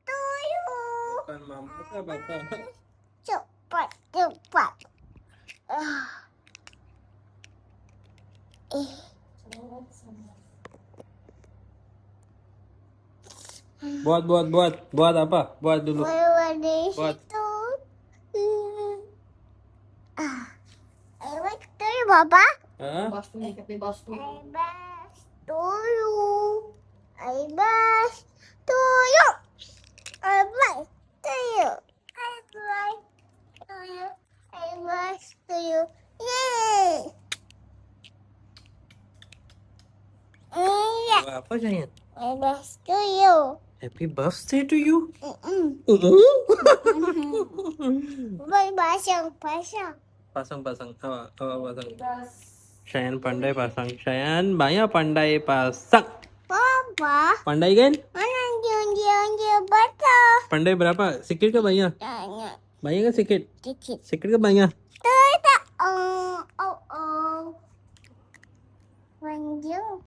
to you. Bukan mama ke bapak? Cepat, cepat. Ah. Buat apa? Buat dulu. Di Buat. situ. I want to you, Papa. Hah? I best to you. I best to you. I best to you. I best to you. I best to you. Yay! Yeah. Apa sayang? I best to you. Happy birthday to you. Bye, pasang, pasang. Pasang. Apa pasang? Sayan pandai pasang. Sayan banyak pandai pasang. Papa, Pandai kan? mana dia baca? Pandai berapa? Sikit ke banyak? Tanya, Banyak ke sikit? dikit. Sikit ke banyak? Tidak. Oh. Panjang.